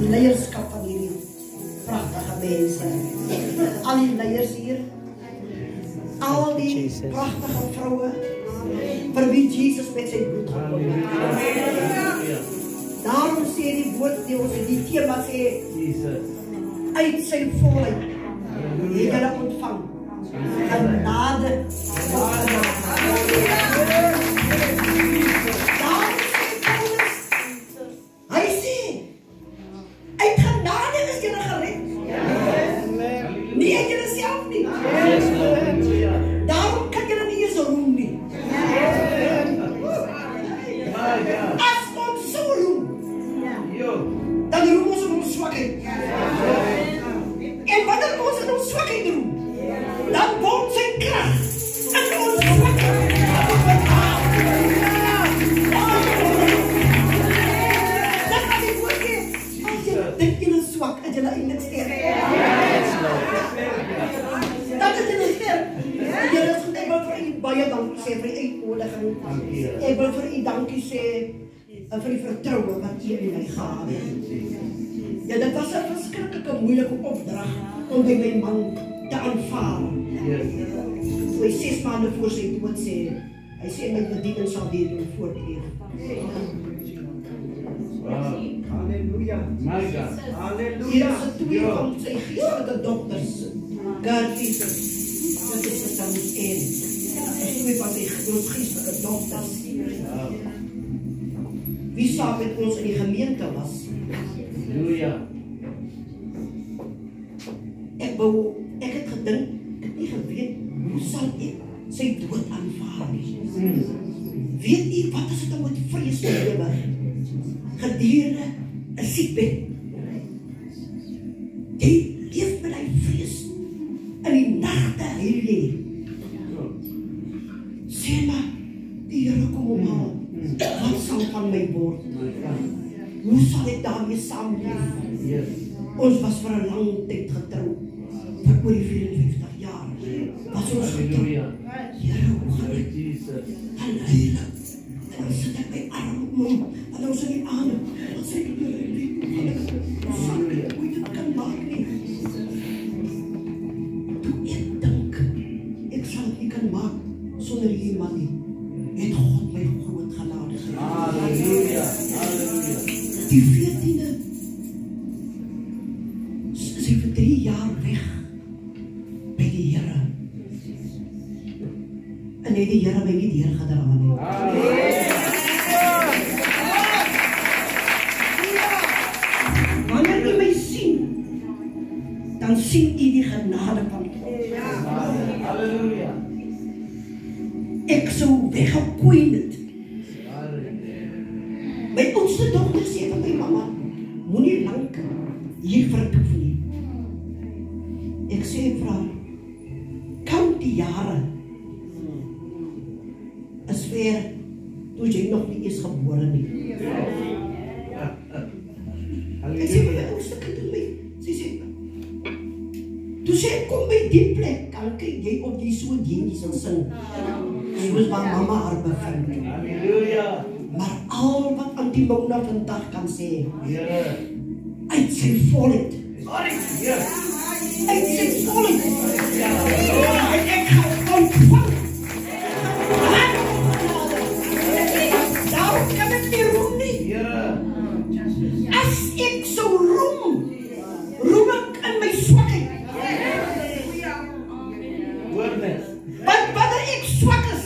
leierskap van hierdie pragtige mense. Al die leiers hier, al die prachtige vrouwen, vir wie Jesus met sy bloed gekom het. Daarom sê die woord, die thema sê, uit sy volheid, het julle ontvang, genade. Daarom sê Paulus, hy sê, uit genade is julle gered. Nie uit julle self nie. Daarom kan julle nie eens roem nie. As ons so roem, dan roem ons in ons swakheid. En wanneer ons in ons swakheid roem, dan word sy krag in ons swakheid. Dat wat die woord sê, as jy dink jy is swak, is jy eintlik sterk. Dat is jy sterk. Jy is goed, ek wil vir u baie dankie sê vir die uitnodiging. Ek wil vir u dankie sê vir die vertrouwe wat jy in my gehad het. Ja, dit was 'n verskriklike moeilike opdrag om by my man te aanvaar. Toe hy 6 maande voor sy dood sê, hy sê my bediening sal weer doen voortleef. Halleluja. My God. Halleluja. Hier is 2 van sy geestelike dokters. God Jesus. Dit is wat ons en. Dis 2 van sy geestelike dokters. Wie saam met ons in die gemeente was. Halleluja. Ek het gedink, ek het nie geweet, hoe sal ek sy dood aanvaar nie. Weet jy, wat is dit om met vrees te lewe? Gedurende 'n siekbed. Jy leef met die vrees in die nagte hy lê. Sê maar, die Here kom om haal. Wat sal van my word? Hoe sal ek daarmee saamleef? Ons was vir 'n lang tyd getrou. Vir oor die 54 jaar. Was ons getrou. Here, hoe gaan ek? Halleluja. En dan sit ek my arm om hom. En dan sê die aande. Dan sê ek, hoe gaan ek? Hoe dit kan maak nie. Toe ek dink, ek sal het nie kan maak sonder die man nie. Het God my groot genade gegee. Halleluja. Halleluja. Die 14e is hy vir 3 jaar weg by die Here. En het die Here my nie deurgedra nie. Wanneer jy my sien, dan sien jy die genade van God. Halleluja. Ek sou weggekoeien het. My oudste dogter sê van my mama, moenie lank hier vertoef nie. Ek sê vir haar, count die jare. As weer, toe jy nog nie eens gebore nie. Ek sê vir my oudste kind in my, toe sê ek kom by die plek, kan kyk jy op die so diendies en sing. Soos waar mama haar bevind. Halleluja. Maar al wat Antimona vandag kan sê, uit sy volheid. Uit sy volheid. En ek gaan ontvang. Daarom kan ek nie roem nie. As ek so roem ek in my swakheid. Want wanneer ek swak is,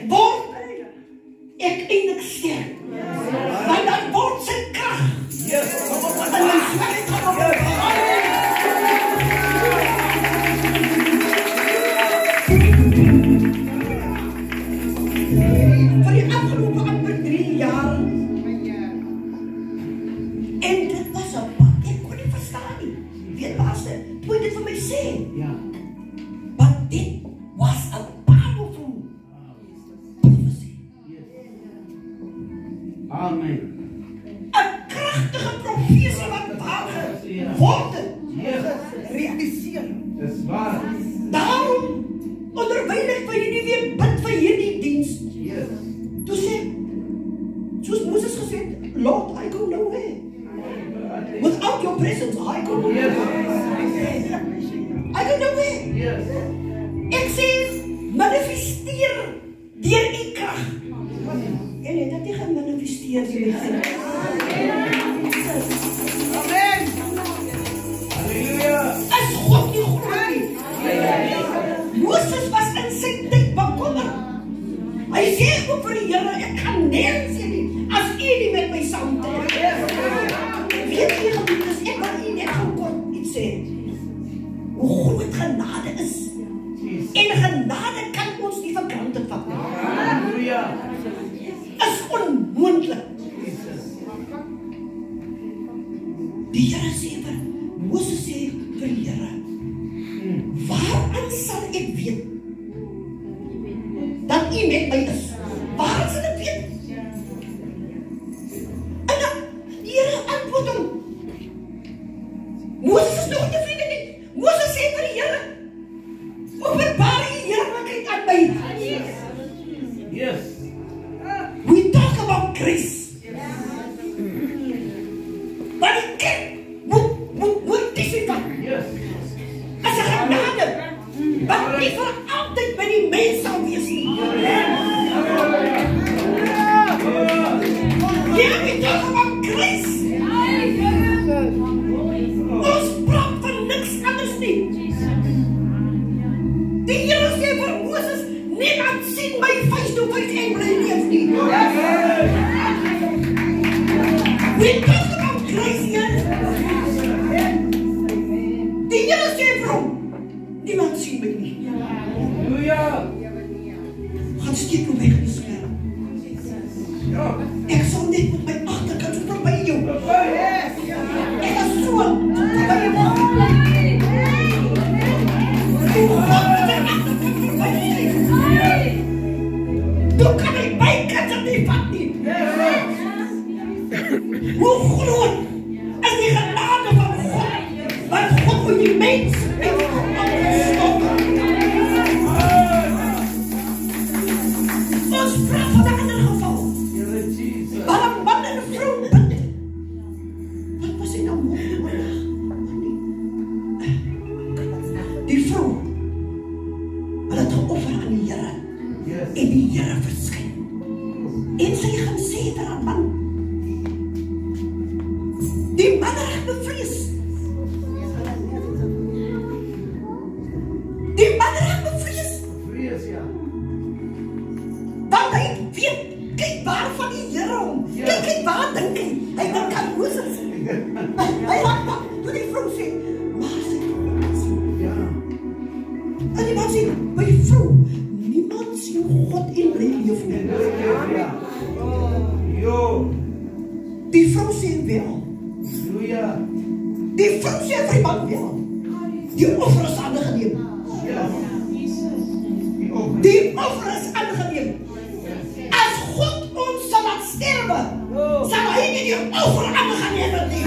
word ek eintlik sterk. Want dan word sy krag. En my swakheid gaan op. Vir die afgelope amper 3 jaar. En dit was op pad. Ek kon nie verstaan nie. Weet pastor, toe dit vir my sê. Ja. But dit was a powerful prophecy. Amen. 'n kragtige profesie wat waar word realiseer. Dis waar. Daarom onderwyl ek vir julle weer bid vir hierdie diens. Toe sê, soos Moses gesê het, Lord, I go nowhere. presence. I go nowhere. I go nowhere. Ek sê, manifesteer deur die krag. En het dat jy gaan manifesteer deur die krag. Amen. Halleluja. As God nie groot nie. Moses was in sy tyd bekommerd. Hy sê ook vir die Here, ek kan nergens heen nie, as U nie met my saamtrek. Weet jy geliefdes, ek wil U net gou kort iets sê. Hoe groot genade is. En genade kan ons nie vir granted vat nie. Halleluja. Is onmoontlik. Die Here sê vir Moses, sê vir die Here, waaraan sal ek weet dat U met my is? Waar sal ek weet? En dan, die Here antwoord hom. Moses is nog tevrede nie. Moses sê vir die Here, openbaar U heerlikheid aan my. Yes. We talk about grace. Maar die kerk moet discipline. Yes. As 'n genade, wat nie vir altyd by die mens sal wees nie. Yeah, we talk about grace. Ons praat van niks anders nie. Die Here sê vir Moses, niemand sien my face to face en bly leef nie. We talk about grace here. Die Here sê vir hom, niemand sien my nie. Halleluja. Gaan steek jou weg in die skerm. Ek sal net met my agterkant verby jou. Ek is so verby jou. Toe kan my bykant op die vat nie. Hoe groot is die genade van God, wat God voor die mens heeft opgestoken. Ons praat van een ander geval, waar een man en een vrou bid. Wat was hy nou morgen? Die vrou, hulle het geoffer aan die Here, en die Here verskyn. En sy gaan sê vir haar man, die man raak bevrees. Die man raak bevrees. Want hy weet, kyk waar van die Here om. Kyk waar dink hy. Hy dink aan Moses. Hy raak bang, toe die vrou sê, maar sy God sien. En die man sê, my vrou, niemand sien God in bly leef nie. Die vrou sê wel. Die vrou sê vir die man wel. Die offer is aangeneem. Die offer is aangeneem. As God ons sal laat sterwe, sal hy nie die offer aangeneem nie.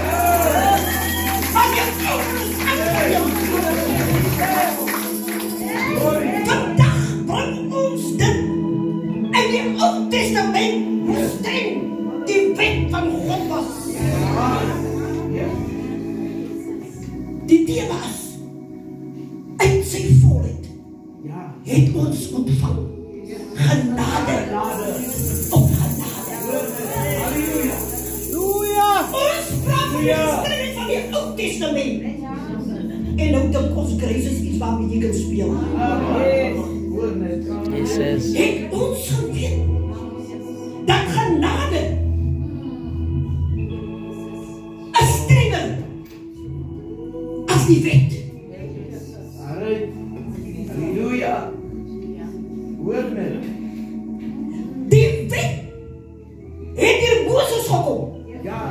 Maar die offer is aangeneem. Vandag bring ons dit in die Ou Testament hoe streng die wet van God was. Die Demas uit sy volheid het ons ontvang genade op genade. Ons praat van die strengheid van die Ou Testament. En nou dink ons grace is iets waarmee jy kan speel. Het ons geweet dat genade is strenger as die wet. Halleluja. Hoor net. Die wet het hier Moses gekom. Ja.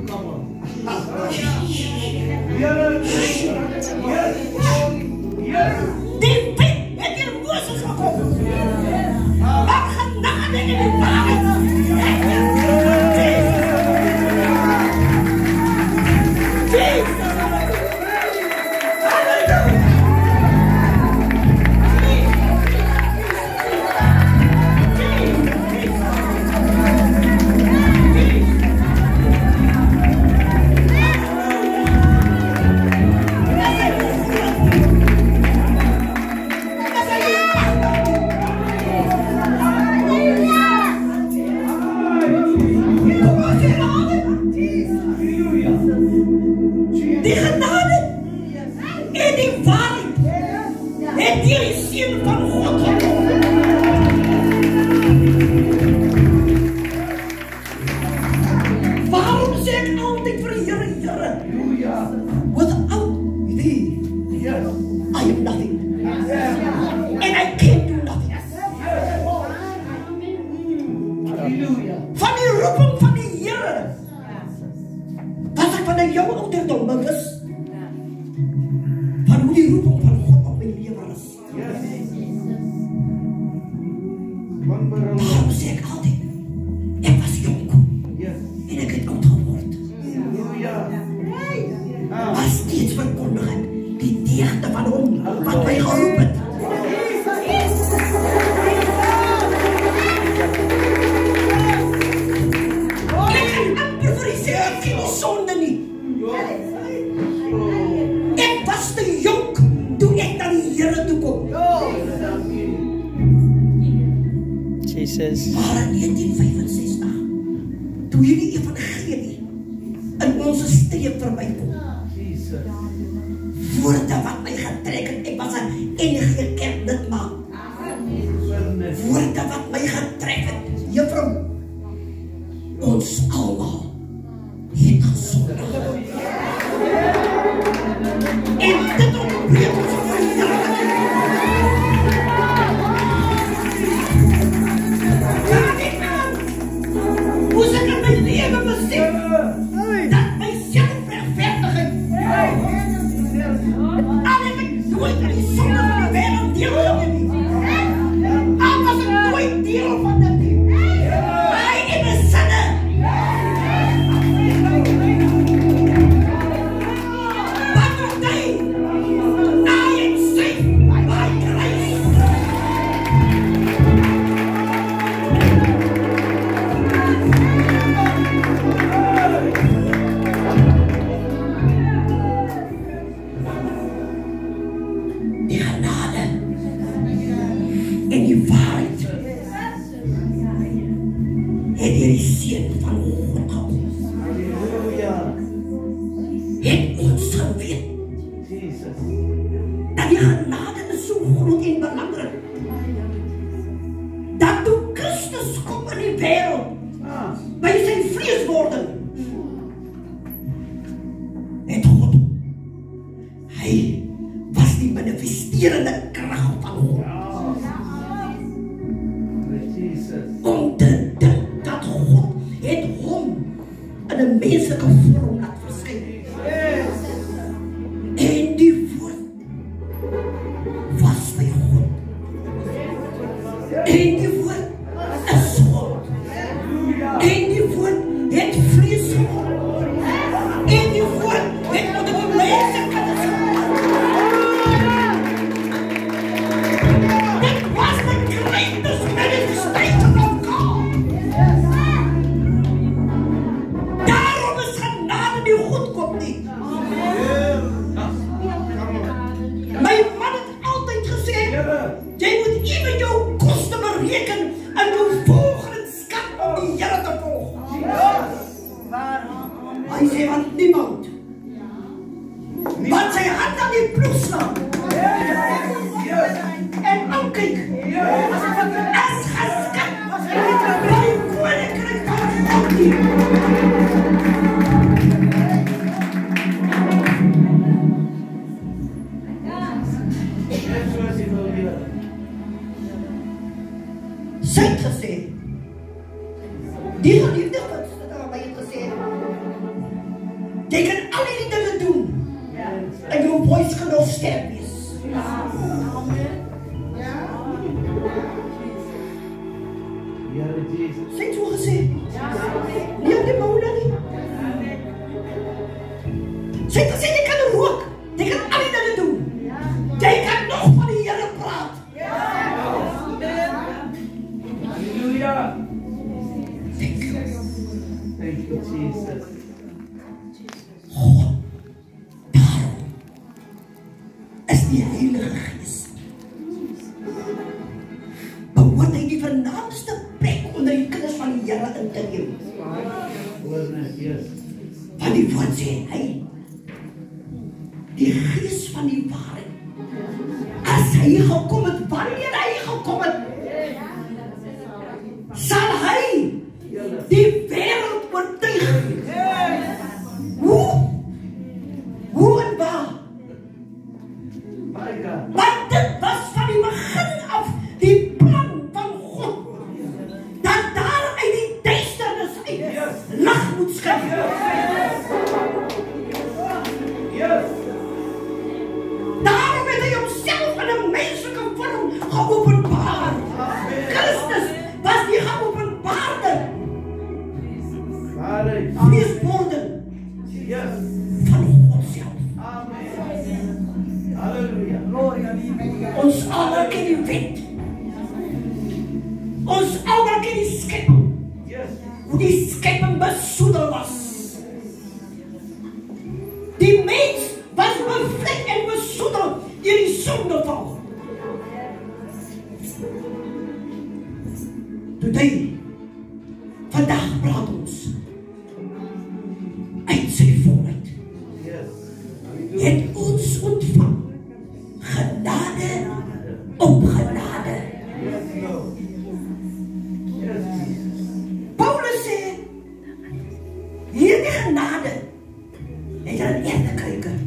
Kom on. Die wet het hier Moses gekom. Maar genade in die waarheid. na jou ouderdom bewus van hoe die roeping van God op my lewe is. Daarom sê ek altyd, ek was jonk en ek het oud geword. Maar steeds verkondig ek die deugde van hom wat my geroep het. Ek kan amper vir u sê, ek sien die sonde nie. Ek was te jonk toe ek na die Here toe kom. Jesus. Maar in 1965, toe hierdie evangelie in onze streek verbykom, woorde wat my getrek het, ek was 'n NG Kerk lidmaat. Woorde wat my getrek het, juffrou, ons almal het gesondig. En dit ontbreek ons verjaardag. Hoe se kan my lewe besef dat my selfregverdiging al het ek nooit aan die sonde van die wêreld deelgeneem nie. Al was ek nooit deel van dit nie. My in die sinne. But today, I am saved by grace. Die genade en die waarheid het die Seun van God gekom. Het ons geweet dat die genade is so groot en belangrik dat toe Christus kom in die wêreld by sy vleeswording het God, hy was die manifesterende krag van God. Om te dink dat God het hom in 'n menslike vorm laat verskyn. En die woord was by God. En die woord is God. En die woord het vlees geword. En die woord het onder die mense kan It was the greatest manifestation of God. Daarom is genade nie goedkoop nie. My man het altyd gesê, jy moet ewen jou koste bereken en jou volgenskap om die Here te volg. Hy sê, want niemand wat sy hand aan die ploeg slaan en aankyk as geskik by die koninkryk van God nie. Sy het gesê, die geliefde wat my het gesê, jy kan al die dinge doen en jou voice kan nog sterk wees. Sy het so gesê, nie op die moude nie. Sy het gesê, jy kan rook, jy kan al die dinge doen, jy kan nog van die Here praat. Thank you. Thank you, Jesus. God, daarom is die Heilige Gees behoort hy die vernaamste plek onder die kinders van die Here in te neem. Want die woord sê hy, die Gees van die waarheid, as hy gekom het, wanneer hy gekom het, sal hy die wêreld oortuig. Hoe en waar? Want dit was van die begin af die plan van God, dat daar uit die duisternis uit lig moet skyn. sondeval. Today, vandag praat ons uit sy volheid. Het ons ontvang genade op genade. Paulus sê, hierdie genade het jy in eerde kyker.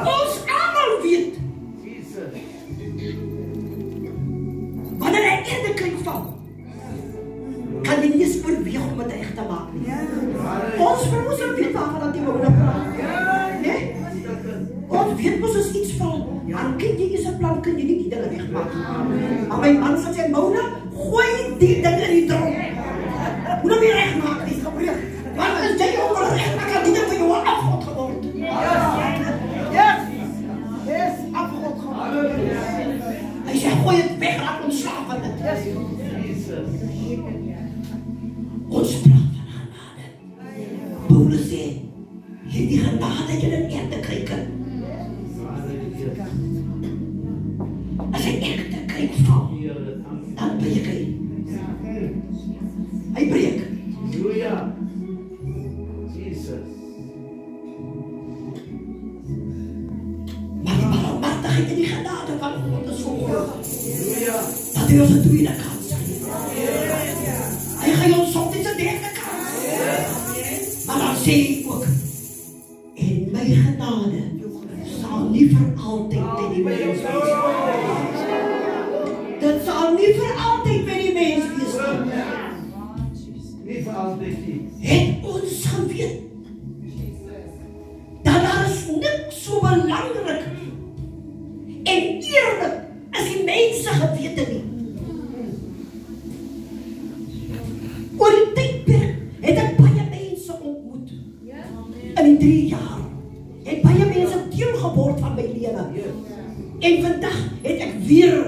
Ons almal weet, wanneer hy eerde kyk val, kan jy nie eens oorweeg om het reg te maak nie. Ons vermoesel weet waarvan dat die woorde praat. Nee? Ons weet mos as iets val, dan kan jy eens 'n plan, kan jy nie die dinge reg maak. Maar my man sê, Mona, gooi die dinge in die drom. Hoe dan weer reg maak, die is gebreek. Want as jy over reg maak, kan die dinge van jou afgod geword. Yes, afgod geword. Hy sê, gooi het weg, laat ontslaaf van dit. Ons praat van genade. Paulus sê, hierdie genade het jy in eerde kyker. As hy echte kyk val, dan breek hy. Hy breek. Halleluja. Jesus. Maar die barmhartigheid en die genade van God is so groot. Halleluja. Dat hy ons 'n tweede kans gee. Hy gee ons soms 'n derde kans. Maar dan sê hy ook, en my genade sal nie vir altyd by die mens wees. Dit sal nie vir altyd by die mens wees nie. Nie vir altyd nie. Het ons geweet dat daar is niks so belangrik en eerlik as die mense gewete nie. Oor die tydperk het ek baie mense ontmoet. In die 3 jaar het baie mense deel geword van my lewe. En vandag het ek weer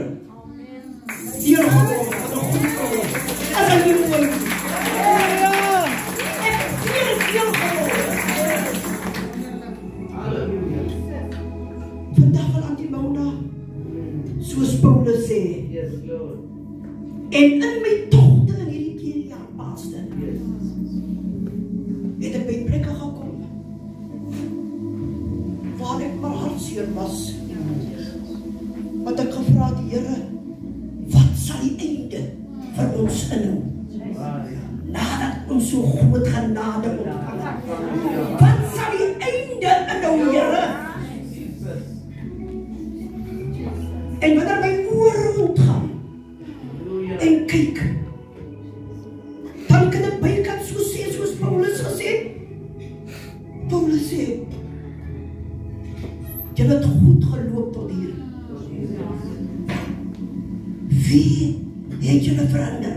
deel geword van 'n goeie vrou. As ek hier mooi. Ek het weer deel geword. Halleluja. Vandag van Antimona, soos Paulus sê, Yes, Lord. en in my togte in hierdie 10 jaar paaste, Yes. het ek by plekke gekom waar ek maar hartseer was. Want ek gevra die Here, wat sal die einde vir ons inhou? Nadat ons so groot genade ontvang het. Wat sal die einde inhou, Here? En wanneer my oor rondgaan en kyk, dan kan ek bykant so sê, soos Paulus gesê. Paulus sê, jy het goed geloop tot hier. Wie het julle verander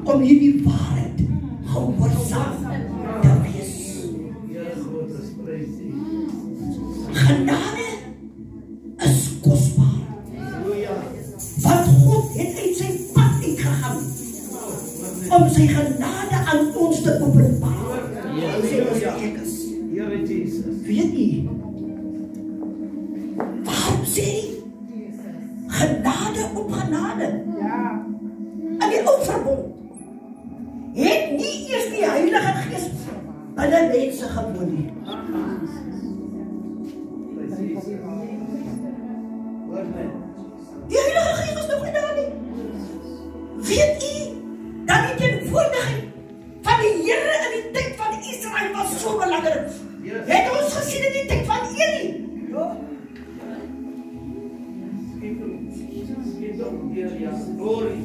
om hierdie waarheid gehoorsaam te wees? Genade is kosbaar. Want God het uit sy pad uitgegaan om sy genade aan ons te openbaar. Hy sê ons ek is. Here Jesus. Weet nie, waarom sê hy genade op genade? In die ou verbond het nie eers die Heilige Gees binne mense gewoon nie. Die Heilige Gees was nog nie daar nie. Weet u dat die teenwoordigheid van die Here in die tyd van Israel was so belangrik? Het ons gesien in die tyd van Eli? Glory.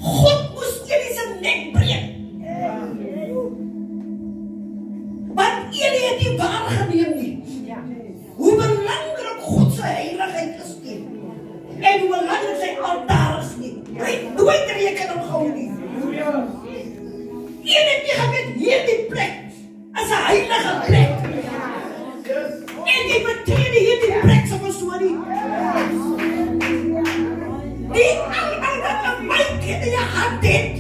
God moes Eli se nek breek. Want Eli het nie waargeneem nie. Hoe belangrijk God se heiligheid is nie. En hoe belangrijk sy altaar is nie. Hy het nooit rekening gehou nie. Een het nie geweet, hierdie plek is 'n heilige plek. En die betrede hierdie plek soms so nie. Die al wat op my kind in jou hand het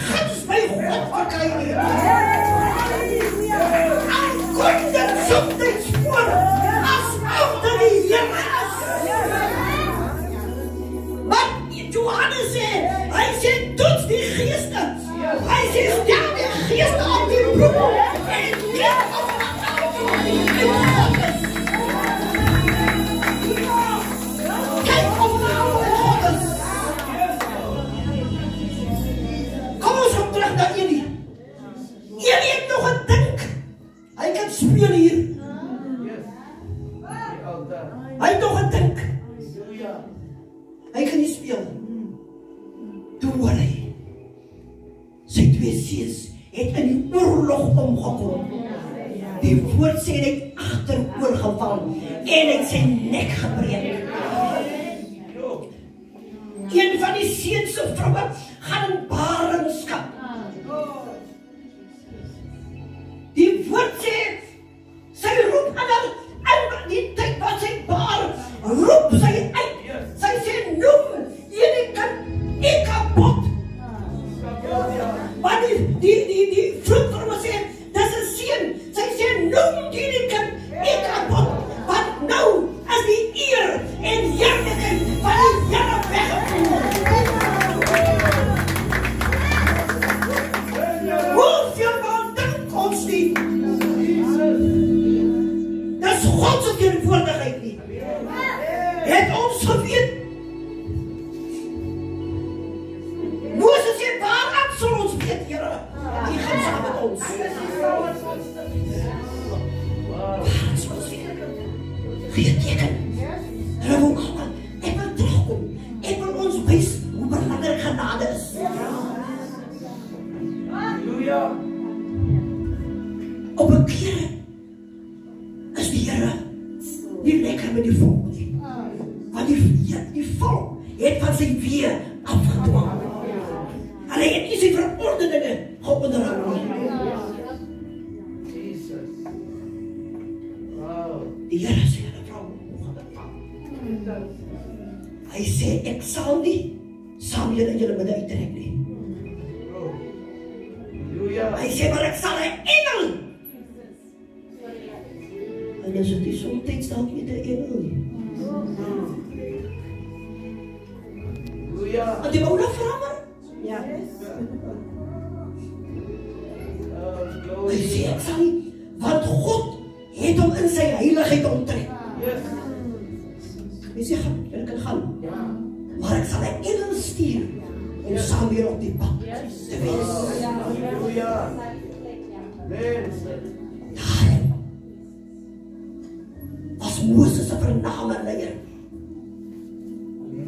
guns by God verkry nie. Hy kan nie speel. Toe hoor hy, sy 2 seuns het in die oorlog omgekom. Die woord sê hy het agteroor geval en het sy nek gebreek. Een van die seuns se vroue gaan in barengskap. Die woord sê, sy roep aan haar, in die tyd wat sy baar, roep sy uit. Sy sê, noem hierdie kind Ikabod. Maar die vroedvrouwe sê, dis 'n seun. Sy sê, noem hierdie kind Ikabod. Want nou is die eer en heerlikheid van die Here weggevoer. Hoeveel maal dink ons nie? Dis God se teenwoordigheid nie. Het ons geweet? Moses sê, waaraan sal ons weet, Here? Die gaan saam met ons. Waaraan sal ons weet? Gee teken. Hulle wil gaan. Ek wil terugkom. Ek wil ons wys hoe belangrik genade is. Halleluja. Op 'n keer is die Here nie lekker met die volk nie. Want die volk het van sy weë afgedwaal. Hulle het nie sy verordeninge geonderhou nie. Jesus. Wow. Die Here sê aan 'n vrou, hoe gaan dit aan? Hy sê, ek sal nie saam julle in julle midde uittrek nie. Halleluja. Hy sê, maar ek sal 'n engel. En is dit nie soms dalk met 'n engel nie? Halleluja. Want die wou nou verander. Ja. Oh, Hy glory. sê, ek sal nie, want God het hom in sy heiligheid onttrek. Yes. Hy sê, gaan, julle kan gaan. Ja. Maar ek sal 'n engel stuur om saam weer op die pad te wees. Halleluja. Amen. Daarom was Moses 'n vername leier.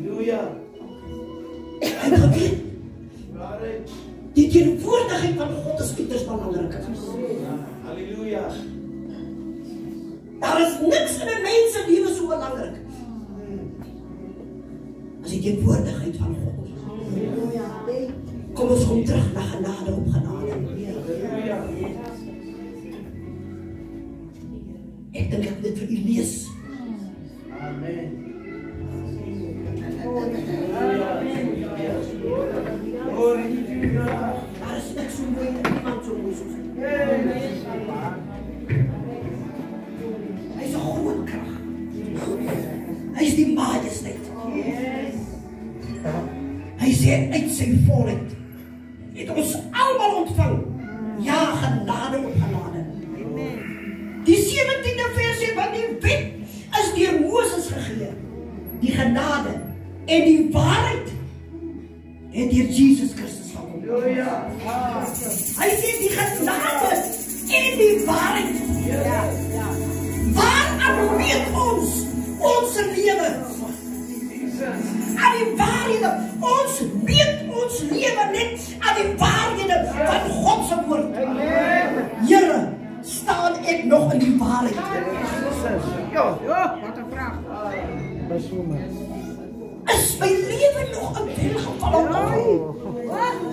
Halleluja. Hy het geweet, Waarheid. die teenwoordigheid van God is uiters belangrik. Halleluja. Daar is niks in 'n mens se lewe so belangrik as die teenwoordigheid van God. Kom ons kom terug na genade op genade. Halleluja. Ek dink ek moet dit vir u lees. Amen. Glory to you, God. Daar is niks so mooi en niemand so mooi soos hy. Hy is 'n groot krag. Hy is die majesteit. Hy sê uit sy volheid het ons almal ontvang. Ja, genade op genade. Die 17de vers sê, want die wet is deur Moses gegee. Die genade en die waarheid het deur Jesus Christus gekom. Halleluja. Hy sê die genade en die waarheid. Waaraan meet ons lewe? Jesus. Aan die waarhede. Ons meet ons lewe net aan die waarhede van God se woord. Here, staan ek nog in die waarheid? Wat 'n vraag. Is my lewe nog in welgevallen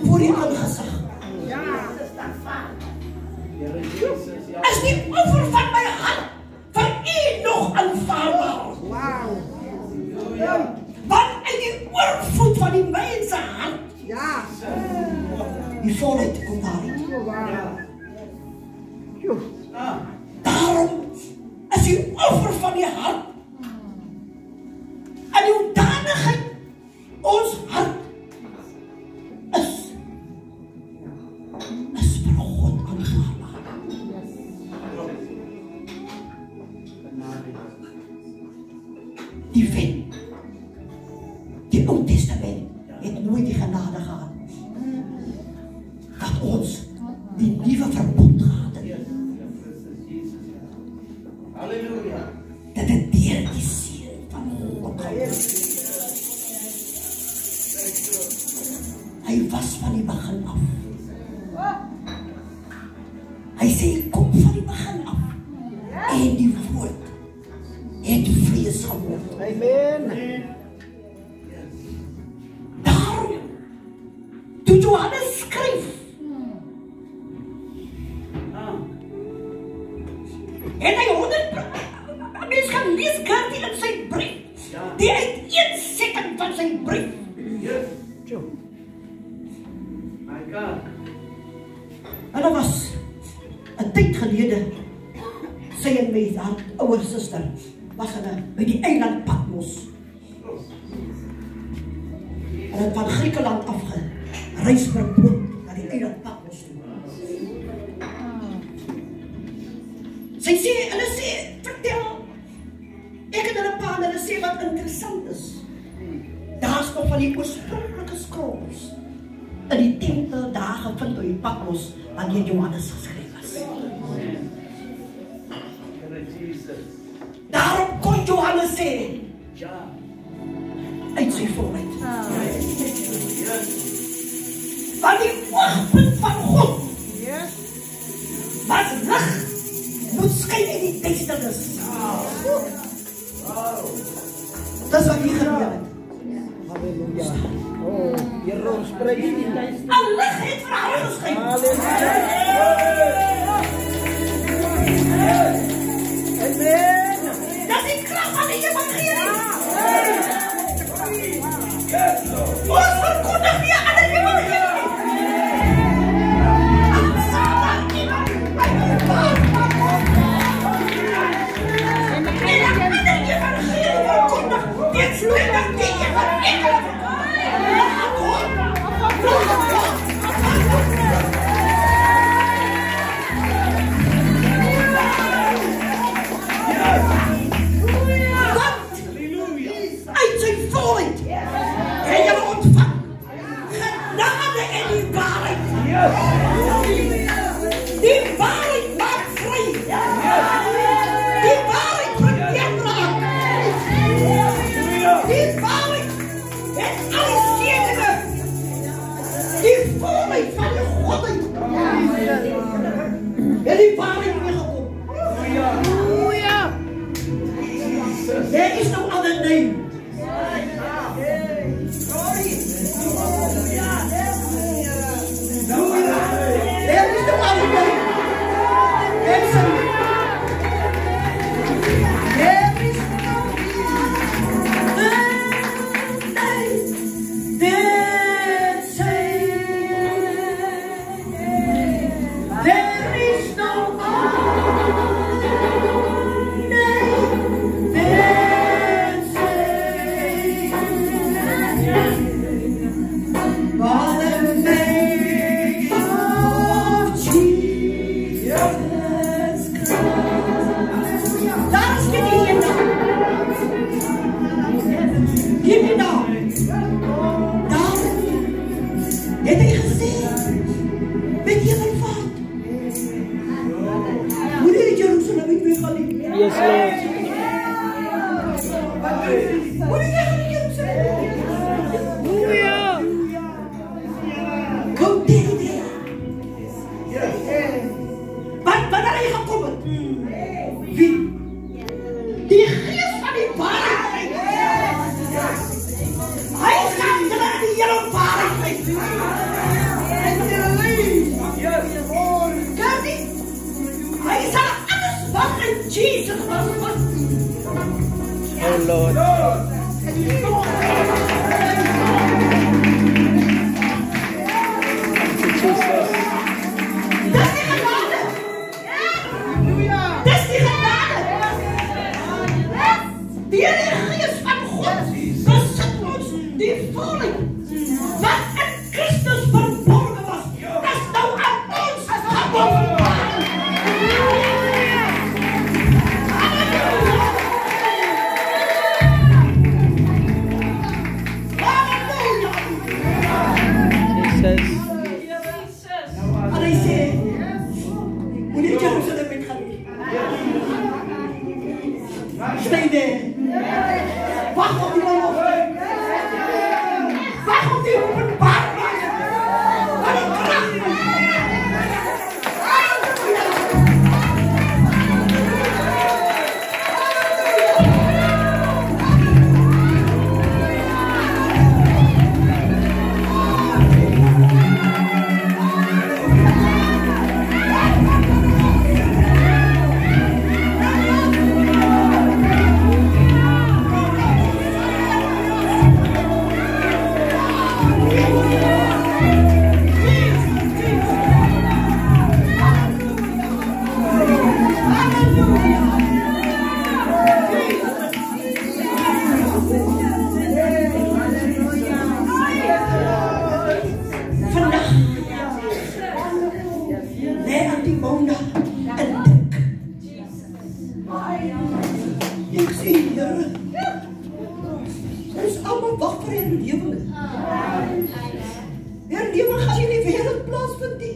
voor die aangesig? Here Jesus. Ja. Is die offer van my hart vir u nog aanvaarbaar? Halleluja. Want in die oorvloed van die mens se hart, Ja. die volheid kom daaruit. Ah. Daarom is die offer van die hart en die hoedanigheid ons hart is vir God aanvaarbaar. Die wet, die Ou Testament het nooit die genade gehad dat ons die nuwe verbond gehad het. Halleluja. Dat het deur die seun van God kom. was van die begin af. Hy sê, kom van die begin af. En die woord het vlees geword. Amen. Daarom, toe Johannes skryf, en hy 100%, mens gaan lees Gertie in sy brief, die uit 1 second van sy brief. My God. Hulle was 'n tyd gelede, sy en my ouer suster, was hulle by die eiland Patmos. Hulle het van Griekenland afgereis per boot na die eiland Patmos toe. Sy sê, hulle sê, vertel, ek en hulle pa, hulle sê wat interessant is. Daar is nog van die oorspronklike scrolls in die tempel daar gevind door die Patmos wanneer Johannes geskryf was. Daarom kon Johannes sê, uit sy volheid. Want die oogpunt van God was lig, moet skyn in die duisternis. Dis wat hier gebeur het. Halleluja. Oh, Here ons prys U. 'n lig het vir hulle geskyn. Halleluja. Amen. Dat is die krag van die evangelie. Ons verkondig nie aan die evangelie. Uit sy volheid en jy ontvang genade en die waarheid. Die waarheid maak vry. Die waarheid bring deurbraak. Die waarheid het alles sekere. Die volheid van die godheid. En die waarheid weergekom. There is no other name. There is no other name. There is no Yes, Lord. Wat wanneer hy gekom het? Wie? Die gees van die waarheid. Hy gaan julle in die hele waarheid. Hy sal alles wat in Jesus was. Oh Lord. Die gees van God besit ons die volheid wat in Christus verborgen was. Dis nou aan ons geopenbaar. En hy sê, moenie Jerusalem met gaan nie. Stay there. Wacht op die belofte. Wacht op die openbaring. wereldplaas vind nie.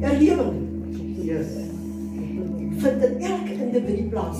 Erlewing Yes. vind in elke individu plaas.